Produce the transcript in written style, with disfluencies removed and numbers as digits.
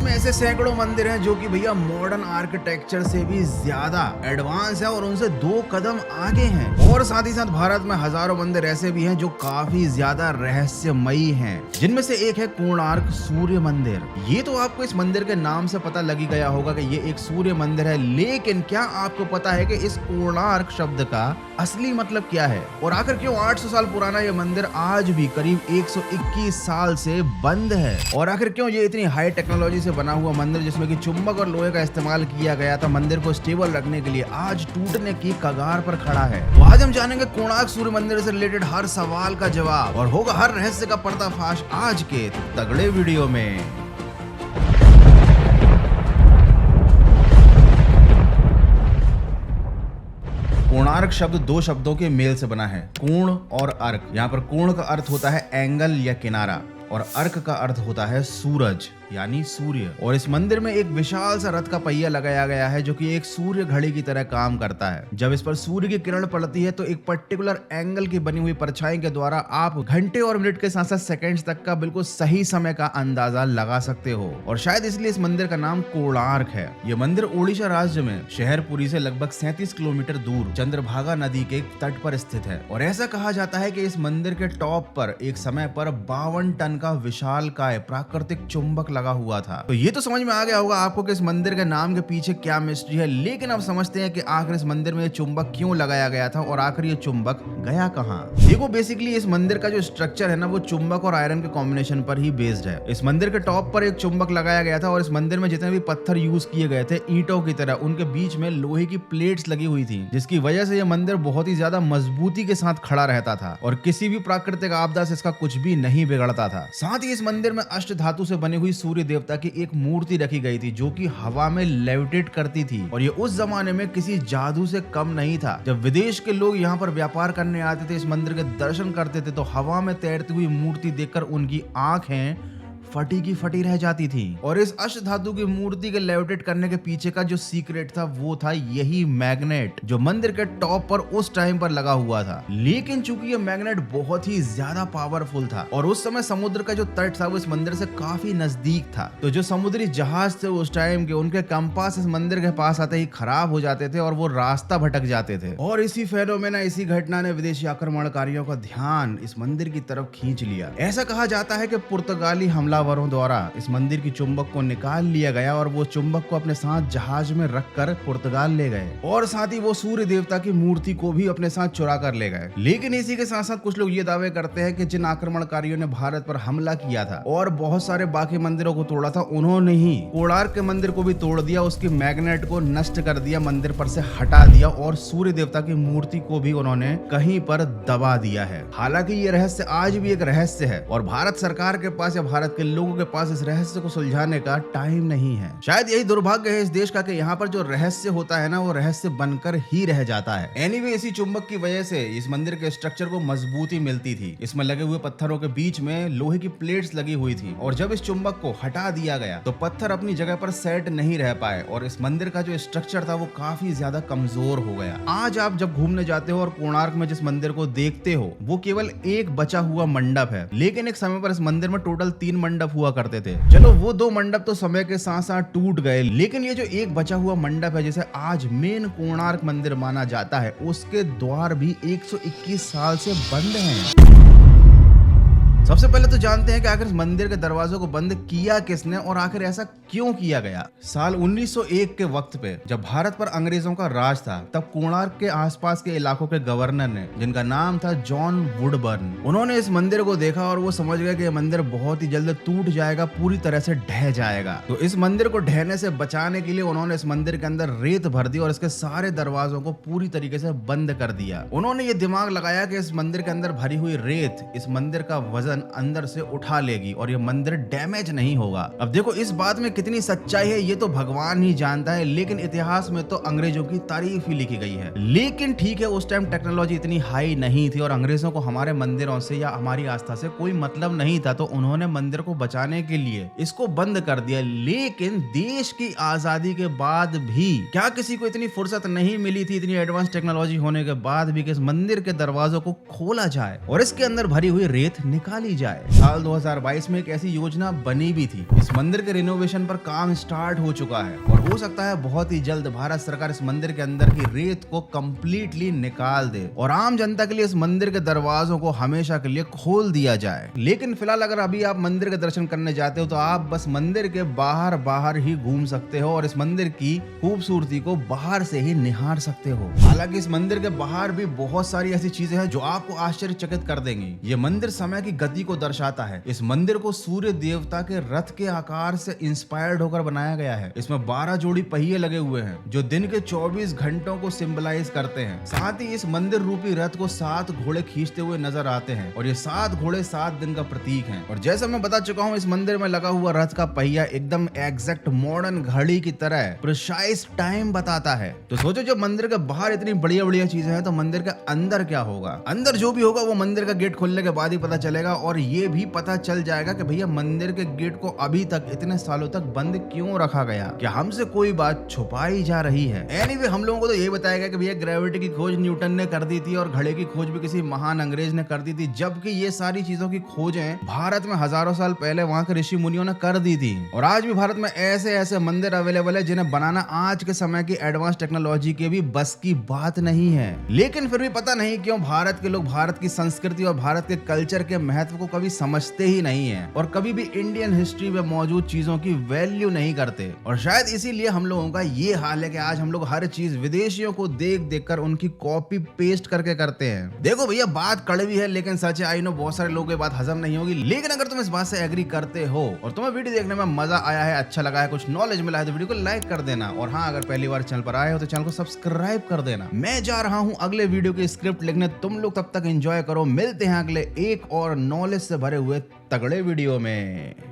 में ऐसे सैकड़ों मंदिर हैं जो कि भैया मॉडर्न आर्किटेक्चर से भी ज्यादा एडवांस है और उनसे 2 कदम आगे हैं। और साथ ही साथ भारत में हजारों मंदिर ऐसे भी हैं जो काफी ज्यादा रहस्यमयी हैं, जिनमें से एक है कोणार्क सूर्य मंदिर। ये तो आपको इस मंदिर के नाम से पता लग ही गया होगा कि ये एक सूर्य मंदिर है, लेकिन क्या आपको पता है कि इस कोणार्क शब्द का असली मतलब क्या है और आखिर क्यों 800 साल पुराना ये मंदिर आज भी करीब 121 साल से बंद है? और आखिर क्यों ये इतनी हाई टेक्नोलॉजी से बना हुआ मंदिर जिसमें कि चुंबक और लोहे का इस्तेमाल किया गया था मंदिर को स्टेबल रखने के लिए, आज टूटने की कगार पर खड़ा है? तो आज हम जानेंगे कोणार्क सूर्य मंदिर से रिलेटेड हर सवाल का जवाब और होगा हर रहस्य का पर्दाफाश आज के तगड़े वीडियो में। कोणार्क शब्द 2 शब्दों के मेल से बना है, कोण और अर्क। यहाँ पर कोण का अर्थ होता है एंगल या किनारा और अर्क का अर्थ होता है सूरज यानी सूर्य। और इस मंदिर में एक विशाल सा रथ का पहिया लगाया गया है जो कि एक सूर्य घड़ी की तरह काम करता है। जब इस पर सूर्य की किरण पड़ती है तो एक पर्टिकुलर एंगल की बनी हुई परछाई के द्वारा आप घंटे और मिनट के साथ साथ सेकंड्स तक का बिल्कुल सही समय का अंदाजा लगा सकते हो। और शायद इसलिए इस मंदिर का नाम कोणार्क है। ये मंदिर ओडिशा राज्य में शहरपुरी से लगभग 37 किलोमीटर दूर चंद्रभागा नदी के तट पर स्थित है। और ऐसा कहा जाता है कि इस मंदिर के टॉप पर एक समय पर 52 टन का विशालकाय प्राकृतिक चुंबक लगा हुआ था। तो ये तो समझ में आ गया होगा आपको कि इस मंदिर के नाम के पीछे क्या मिस्ट्री है, लेकिन अब समझते हैं कि आखिर इस मंदिर में ये चुंबक क्यों लगाया गया था और आखिर ये चुंबक गया कहां। देखो, बेसिकली इस मंदिर का जो स्ट्रक्चर है ना, वो चुंबक और आयरन के कॉम्बिनेशन पर ही बेस्ड है। इस मंदिर के टॉप पर एक चुंबक लगाया गया था और इस मंदिर में जितने भी पत्थर यूज किए गए थे ईंटों की तरह, उनके बीच में लोहे की प्लेट्स लगी हुई थी, जिसकी वजह से यह मंदिर बहुत ही ज्यादा मजबूती के साथ खड़ा रहता था और किसी भी प्राकृतिक आपदा से इसका कुछ भी नहीं बिगड़ता था। साथ ही इस मंदिर में अष्ट धातु से बनी हुई सूर्य देवता की एक मूर्ति रखी गई थी जो कि हवा में लेविटेट करती थी। और ये उस जमाने में किसी जादू से कम नहीं था। जब विदेश के लोग यहाँ पर व्यापार करने आते थे, इस मंदिर के दर्शन करते थे, तो हवा में तैरती हुई मूर्ति देखकर उनकी आंखें फटी की फटी रह जाती थी। और इस अष्ट धातु की मूर्ति के लेविटेट करने के पीछे का जो सीक्रेट था वो था यही मैग्नेट, जो मंदिर के टॉप पर उस टाइम पर लगा हुआ था। लेकिन चूंकि ये मैग्नेट बहुत ही ज्यादा पावरफुल था और उस समय समुद्र का जो तट था वो इस मंदिर से काफी नजदीक था, तो जो समुद्री जहाज थे उस टाइम के, उनके कंपास इस मंदिर के पास आते ही खराब हो जाते थे और वो रास्ता भटक जाते थे। और इसी फेनोमेना, इसी घटना ने विदेशी आक्रमणकारियों का ध्यान इस मंदिर की तरफ खींच लिया। ऐसा कहा जाता है कि पुर्तगाली हमलावरों द्वारा इस मंदिर की चुंबक को निकाल लिया गया और वो चुंबक को अपने साथ जहाज में रखकर पुर्तगाल ले गए और साथ ही वो सूर्य देवता की मूर्ति को भी अपने साथ चुरा कर ले गए। लेकिन इसी के साथ साथ कुछ लोग ये दावे करते हैं कि जिन आक्रमणकारियों ने भारत पर हमला किया था और बहुत सारे बाकी मंदिरों को तोड़ा था, उन्होंने ही कोणार्क के मंदिर को भी तोड़ दिया, उसकी मैग्नेट को नष्ट कर दिया, मंदिर पर से हटा दिया और सूर्य देवता की मूर्ति को भी उन्होंने कहीं पर दबा दिया है। हालांकि ये रहस्य आज भी एक रहस्य है और भारत सरकार के पास या भारत के लोगों के पास इस रहस्य को सुलझाने का टाइम नहीं है। शायद यही दुर्भाग्य है इस देश का कि यहाँ पर जो रहस्य होता है ना, वो रहस्य बनकर ही रह जाता है। एनीवे, इसी चुंबक की वजह से इस मंदिर के स्ट्रक्चर को मजबूती मिलती थी। इसमें लगे हुए पत्थरों के बीच में लोहे की प्लेट्स लगी हुई थी और जब इस चुंबक को हटा दिया गया तो पत्थर अपनी जगह पर सेट नहीं रह पाए और इस मंदिर का जो स्ट्रक्चर था वो काफी ज्यादा कमजोर हो गया। आज आप जब घूमने जाते हो और कोणार्क में जिस मंदिर को देखते हो वो केवल एक बचा हुआ मंडप है, लेकिन एक समय पर इस मंदिर में टोटल 3 मंडप हुआ करते थे। चलो, वो 2 मंडप तो समय के साथ साथ टूट गए, लेकिन ये जो एक बचा हुआ मंडप है जिसे आज मेन कोणार्क मंदिर माना जाता है, उसके द्वार भी 121 साल से बंद हैं। सबसे पहले तो जानते हैं कि आखिर इस मंदिर के दरवाजों को बंद किया किसने और आखिर ऐसा क्यों किया गया। साल 1901 के वक्त पे जब भारत पर अंग्रेजों का राज था, तब कोणार्क के आसपास के इलाकों के गवर्नर ने, जिनका नाम था जॉन वुडबर्न, उन्होंने इस मंदिर को देखा और वो समझ गए कि यह मंदिर बहुत ही जल्द टूट जाएगा, पूरी तरह से ढह जाएगा। तो इस मंदिर को ढहने से बचाने के लिए उन्होंने इस मंदिर के अंदर रेत भर दी और इसके सारे दरवाजों को पूरी तरीके से बंद कर दिया। उन्होंने ये दिमाग लगाया कि इस मंदिर के अंदर भरी हुई रेत इस मंदिर का वजन अंदर से उठा लेगी और ये मंदिर डैमेज नहीं होगा। अब देखो, इस बात में कितनी सच्चाई है ये तो भगवान ही जानता है, लेकिन इतिहास में तो अंग्रेजों की तारीफ ही लिखी गई है। लेकिन ठीक है, उस टाइम टेक्नोलॉजी इतनी हाई नहीं थी और अंग्रेजों को हमारे मंदिरों से या हमारी आस्था से कोई मतलब नहीं था, तो उन्होंने मंदिर को बचाने के लिए इसको बंद कर दिया। लेकिन देश की आजादी के बाद भी क्या किसी को इतनी फुर्सत नहीं मिली थी, इतनी एडवांस टेक्नोलॉजी होने के बाद भी, कि इस मंदिर के दरवाजों को खोला जाए और इसके अंदर भरी हुई रेत निकाली बनाई जाए। साल 2022 में एक ऐसी योजना बनी भी थी। इस मंदिर के रिनोवेशन पर काम स्टार्ट हो चुका है और हो सकता है बहुत ही जल्द भारत सरकार इस मंदिर के अंदर की रेत को कंप्लीटली निकाल दे और आम जनता के लिए इस मंदिर के दरवाजों को हमेशा के लिए खोल दिया जाए। लेकिन फिलहाल अगर अभी आप मंदिर के दर्शन करने जाते हो तो आप बस मंदिर के बाहर ही घूम सकते हो और इस मंदिर की खूबसूरती को बाहर से ही निहार सकते हो। हालांकि इस मंदिर के बाहर भी बहुत सारी ऐसी चीजें हैं जो आपको आश्चर्यचकित कर देंगी। ये मंदिर समय की गति को दर्शाता है। इस मंदिर को सूर्य देवता के रथ के आकार से इंस्पायर्ड होकर बनाया गया है। इसमें 12 जोड़ी पहिए लगे हुए हैं जो दिन के 24 घंटों को सिंबलाइज करते हैं। साथ ही इस मंदिर रूपी रथ को 7 घोड़े खींचते हुए नजर आते हैं और ये 7 घोड़े 7 दिन का प्रतीक हैं। और जैसा मैं बता चुका हूँ, इस मंदिर में लगा हुआ रथ का पहिया एकदम एग्जैक्ट मॉडर्न घड़ी की तरह प्रिसाइज टाइम बताता है। तो सोचो, जब मंदिर के बाहर इतनी बढ़िया बढ़िया चीजें हैं तो मंदिर के अंदर क्या होगा। अंदर जो भी होगा वो मंदिर का गेट खोलने के बाद ही पता चलेगा और ये भी पता चल जाएगा कि भैया मंदिर के गेट को अभी तक इतने सालों तक बंद क्यों रखा गया। क्या हमसे कोई बात छुपाई जा रही है? एनीवे, हम लोगों को तो ये बताया गया कि भैया ग्रेविटी की खोज न्यूटन ने कर दी थी और घड़े की खोज भी किसी महान अंग्रेज ने कर दी थी, जबकि ये सारी चीजों की खोजें भारत में हजारों साल पहले वहां के ऋषि मुनियों ने कर दी थी। और आज भी भारत में ऐसे ऐसे मंदिर अवेलेबल है जिन्हें बनाना आज के समय की एडवांस टेक्नोलॉजी के भी बस की बात नहीं है। लेकिन फिर भी पता नहीं क्यों भारत के लोग भारत की संस्कृति और भारत के कल्चर के महत्व को कभी समझते ही नहीं है और कभी भी इंडियन हिस्ट्री में मौजूद चीजों की वैल्यू नहीं करते। और शायद इसीलिए हम लोगों का ये हाल है कि आज हम लोग हर चीज विदेशियों को देख देख कर उनकी कॉपी पेस्ट करके करते हैं। देखो भैया, बात कड़वी है लेकिन सच है। आई नो बहुत सारे लोगों को बात हजम नहीं होगी, लेकिन अगर तुम इस बात से एग्री करते हो और तुम्हें वीडियो देखने में मजा आया है, अच्छा लगा है, कुछ नॉलेज मिला है तो वीडियो को लाइक कर देना। और हाँ, अगर पहली बार चैनल पर आए हो तो चैनल को सब्सक्राइब कर देना। मैं जा रहा हूँ अगले वीडियो की स्क्रिप्ट लिखने, तुम लोग तब तक एंजॉय करो। मिलते हैं अगले एक और नॉलेज से भरे हुए तगड़े वीडियो में।